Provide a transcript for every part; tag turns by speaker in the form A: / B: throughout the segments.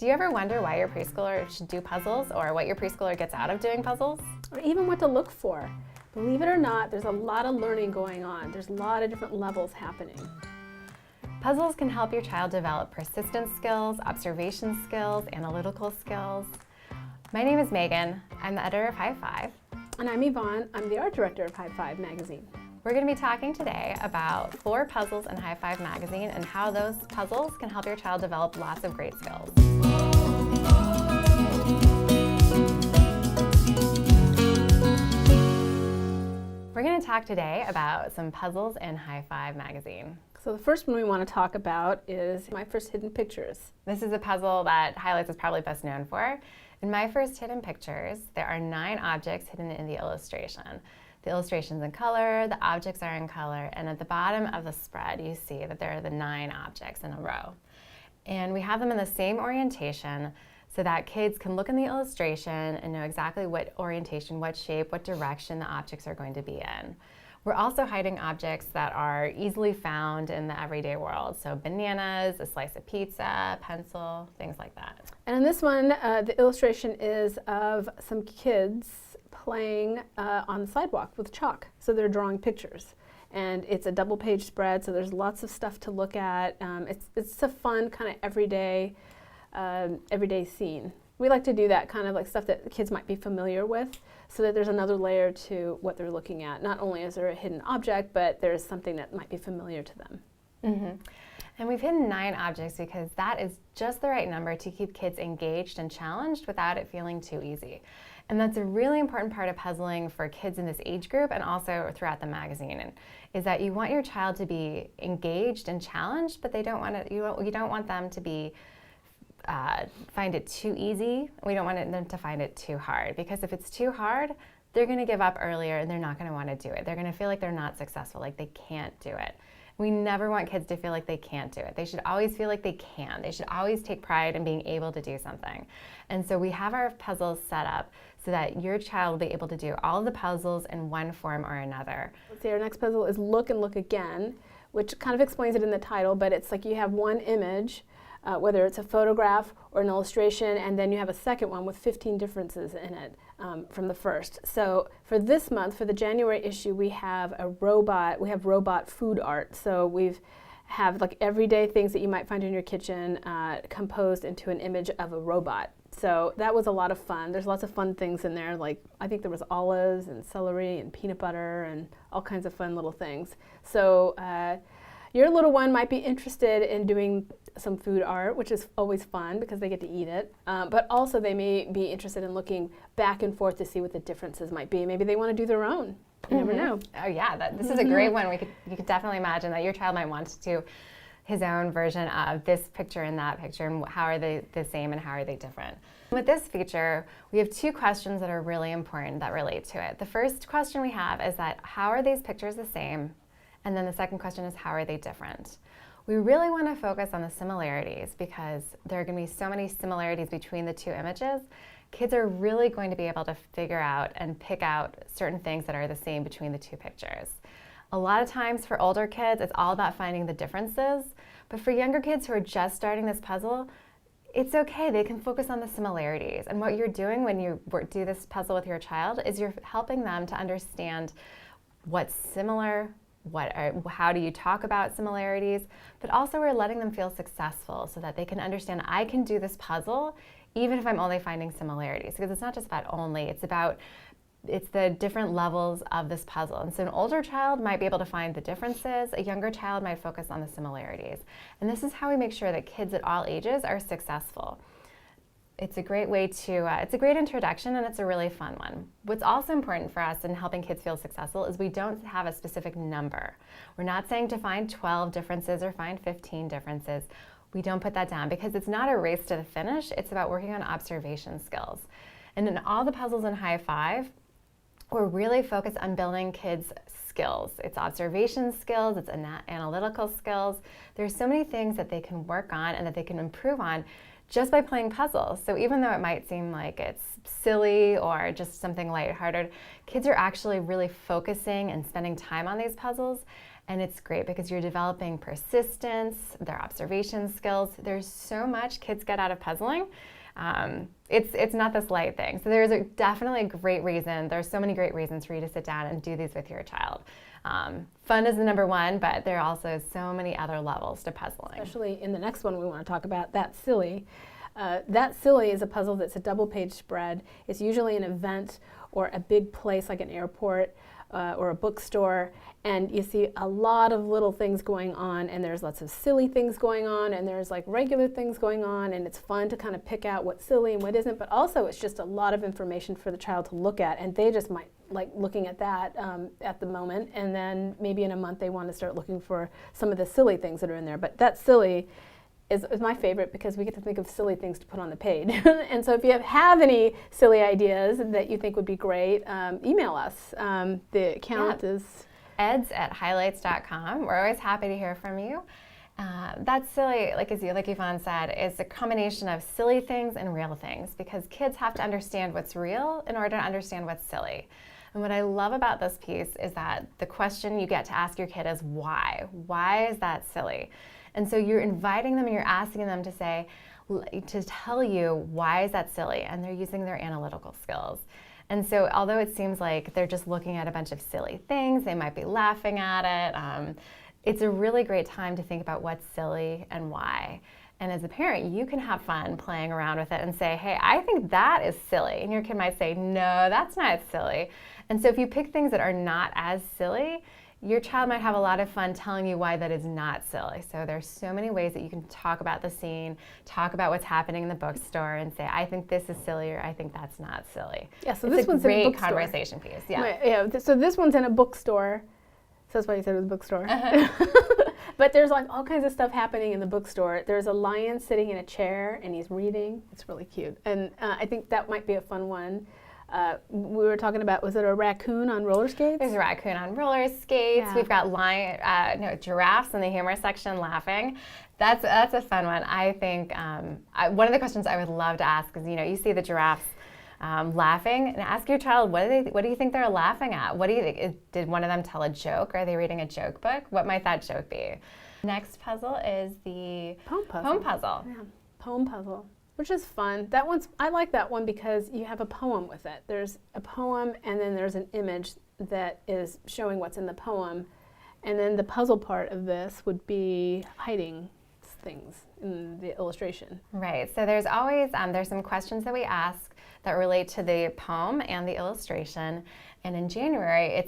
A: Do you ever wonder why your preschooler should do puzzles or what your preschooler gets out of doing puzzles?
B: Or even what to look for. Believe it or not, there's a lot of learning going on. There's a lot of different levels happening.
A: Puzzles can help your child develop persistence skills, observation skills, analytical skills. My name is Megan. I'm the editor of High Five.
B: And I'm Yvonne. I'm the art director of High Five magazine.
A: We're going to be talking today about 4 puzzles in High Five magazine and how those puzzles can help your child develop lots of great skills. We're going to talk today about some puzzles in High Five magazine.
B: So the first one we want to talk about is My First Hidden Pictures.
A: This is a puzzle that Highlights is probably best known for. In My First Hidden Pictures, there are 9 objects hidden in the illustration. The illustration's in color, the objects are in color, and at the bottom of the spread you see that there are the 9 objects in a row. And we have them in the same orientation so that kids can look in the illustration and know exactly what orientation, what shape, what direction the objects are going to be in. We're also hiding objects that are easily found in the everyday world, so bananas, a slice of pizza, pencil, things like that.
B: And in this one, the illustration is of some kids playing on the sidewalk with chalk. So they're drawing pictures. And it's a double-page spread, so there's lots of stuff to look at. It's a fun kind of everyday scene. We like to do that kind of like stuff that the kids might be familiar with, so that there's another layer to what they're looking at. Not only is there a hidden object, but there's something that might be familiar to them.
A: Mm-hmm. And we've hidden 9 objects because that is just the right number to keep kids engaged and challenged without it feeling too easy. And that's a really important part of puzzling for kids in this age group and also throughout the magazine, and is that you want your child to be engaged and challenged, but you don't want them to be find it too easy. We don't want them to find it too hard, because if it's too hard, they're going to give up earlier and they're not going to want to do it. They're going to feel like they're not successful, like they can't do it. We never want kids to feel like they can't do it. They should always feel like they can. They should always take pride in being able to do something. And so we have our puzzles set up so that your child will be able to do all of the puzzles in one form or another.
B: Let's see, our next puzzle is Look and Look Again, which kind of explains it in the title, but it's like you have one image, whether it's a photograph or an illustration, and then you have a second one with 15 differences in it from the first. So for this month, for the January issue, we have robot food art. So we've have like everyday things that you might find in your kitchen composed into an image of a robot. So that was a lot of fun. There's lots of fun things in there, like I think there was olives and celery and peanut butter and all kinds of fun little things. So your little one might be interested in doing some food art, which is always fun because they get to eat it, but also they may be interested in looking back and forth to see what the differences might be. Maybe they want to do their own. You never know.
A: Oh yeah, this is a great one. You could definitely imagine that your child might want to do his own version of this picture and that picture, and how are they the same and how are they different. With this feature, we have 2 questions that are really important that relate to it. The first question we have is that how are these pictures the same? And then the second question is how are they different? We really want to focus on the similarities because there are going to be so many similarities between the 2 images. Kids are really going to be able to figure out and pick out certain things that are the same between the 2 pictures. A lot of times for older kids, it's all about finding the differences, but for younger kids who are just starting this puzzle, it's okay. They can focus on the similarities. And what you're doing when you do this puzzle with your child is you're helping them to understand what's similar, how do you talk about similarities, but also we're letting them feel successful so that they can understand I can do this puzzle even if I'm only finding similarities, because it's not just about only, it's the different levels of this puzzle. And so an older child might be able to find the differences, a younger child might focus on the similarities. And this is how we make sure that kids at all ages are successful. It's a great way to, it's a great introduction, and it's a really fun one. What's also important for us in helping kids feel successful is we don't have a specific number. We're not saying to find 12 differences or find 15 differences. We don't put that down because it's not a race to the finish. It's about working on observation skills. And in all the puzzles in High Five, we're really focused on building kids' skills. It's observation skills, it's analytical skills. There's so many things that they can work on and that they can improve on just by playing puzzles. So even though it might seem like it's silly or just something lighthearted, kids are actually really focusing and spending time on these puzzles, And it's great because you're developing persistence, their observation skills. There's so much kids get out of puzzling. It's not this light thing. So there's definitely a great reason. There's so many great reasons for you to sit down and do these with your child. Fun is the number one, but there are also so many other levels to puzzling.
B: Especially in the next one we want to talk about, That's Silly. That Silly is a puzzle that's a double-page spread. It's usually an event or a big place like an airport or a bookstore, and you see a lot of little things going on, and there's lots of silly things going on, and there's like regular things going on, and it's fun to kind of pick out what's silly and what isn't, but also it's just a lot of information for the child to look at, and they just might like looking at that at the moment, and then maybe in a month they want to start looking for some of the silly things that are in there. But That Silly is my favorite because we get to think of silly things to put on the page. And so if you have any silly ideas that you think would be great, email us. The account is
A: eds@highlights.com. We're always happy to hear from you. That's Silly, like Yvonne said, is a combination of silly things and real things because kids have to understand what's real in order to understand what's silly. And what I love about this piece is that the question you get to ask your kid is why? Why is that silly? And so you're inviting them and you're asking them to say, to tell you why is that silly, and they're using their analytical skills. And so although it seems like they're just looking at a bunch of silly things, they might be laughing at it, it's a really great time to think about what's silly and why. And as a parent, you can have fun playing around with it and say, hey, I think that is silly. And your kid might say, no, that's not silly. And so if you pick things that are not as silly, your child might have a lot of fun telling you why that is not silly. So there's so many ways that you can talk about the scene, talk about what's happening in the bookstore, and say, I think this is silly, or I think that's not silly.
B: Yeah, so
A: it's
B: this one's in a
A: great
B: bookstore.
A: Conversation piece. Yeah.
B: Right, yeah. So this one's in a bookstore. So that's why you said it was a bookstore. But there's like all kinds of stuff happening in the bookstore. There's a lion sitting in a chair and he's reading. It's really cute. And I think that might be a fun one. We were talking about, was it a raccoon on roller skates?
A: There's a raccoon on roller skates.
B: Yeah.
A: We've got giraffes in the humor section laughing. That's a fun one. I think one of the questions I would love to ask is, you see the giraffes laughing, and ask your child, what do you think they're laughing at? What do you think? Did one of them tell a joke? Are they reading a joke book? What might that joke be? Next puzzle is the
B: Poem puzzle.
A: Poem puzzle.
B: Yeah, poem puzzle, which is fun. I like that one because you have a poem with it. There's a poem and then there's an image that is showing what's in the poem. And then the puzzle part of this would be hiding things in the illustration.
A: Right, so there's always, there's some questions that we ask that relate to the poem and the illustration. And in January,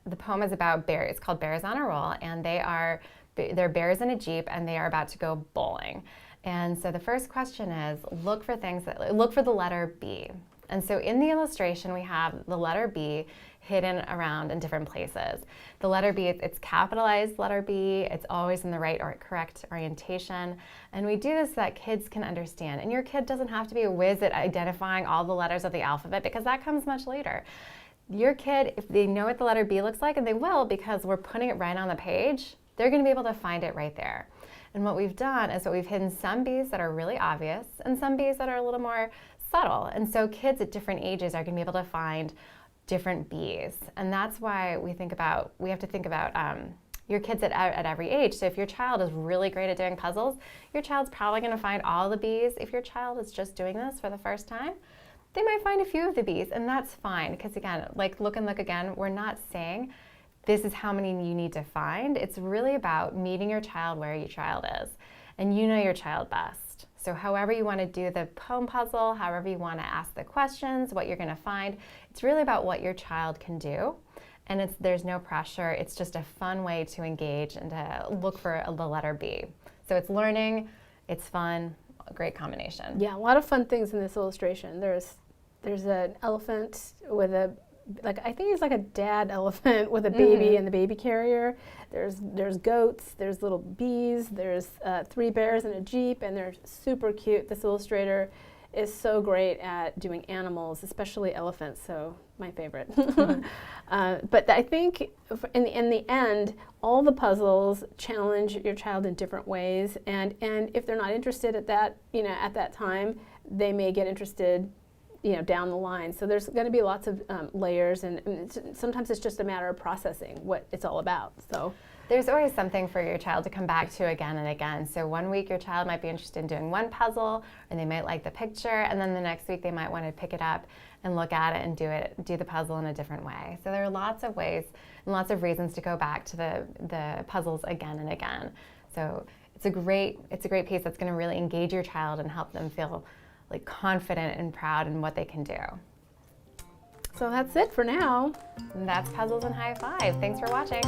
A: the poem is about bears. It's called Bears on a Roll, and they're bears in a Jeep, and they are about to go bowling. And so the first question is, look for the letter B. And so in the illustration, we have the letter B hidden around in different places. The letter B, it's capitalized letter B. It's always in the right or correct orientation. And we do this so that kids can understand. And your kid doesn't have to be a whiz at identifying all the letters of the alphabet, because that comes much later. Your kid, if they know what the letter B looks like, and they will because we're putting it right on the page, they're going to be able to find it right there. And what we've done is we've hidden some B's that are really obvious and some B's that are a little more subtle. And so kids at different ages are going to be able to find different B's. And that's why we have to think about your kids at every age. So if your child is really great at doing puzzles, your child's probably going to find all the B's. If your child is just doing this for the first time, they might find a few of the B's, and that's fine. Because again, like Look and Look Again, we're not saying this is how many you need to find. It's really about meeting your child where your child is. And you know your child best. So however you want to do the poem puzzle, however you want to ask the questions, what you're going to find, it's really about what your child can do. And there's no pressure. It's just a fun way to engage and to look for the letter B. So it's learning, it's fun, a great combination.
B: Yeah, a lot of fun things in this illustration. There's an elephant with I think he's like a dad elephant with a baby and the baby carrier. There's goats, there's little bees, there's 3 bears in a Jeep, and they're super cute. This illustrator is so great at doing animals, especially elephants, so my favorite. But I think in the end, all the puzzles challenge your child in different ways, and if they're not interested at that time, they may get interested down the line. So there's going to be lots of layers, and sometimes it's just a matter of processing what it's all about. So
A: There's always something for your child to come back to again and again. So one week your child might be interested in doing one puzzle, and they might like the picture, and then the next week they might want to pick it up and look at it and do the puzzle in a different way. So there are lots of ways and lots of reasons to go back to the puzzles again and again. So it's a great piece that's going to really engage your child and help them feel like confident and proud in what they can do.
B: So that's it for now.
A: And that's Puzzles and High Five. Thanks for watching.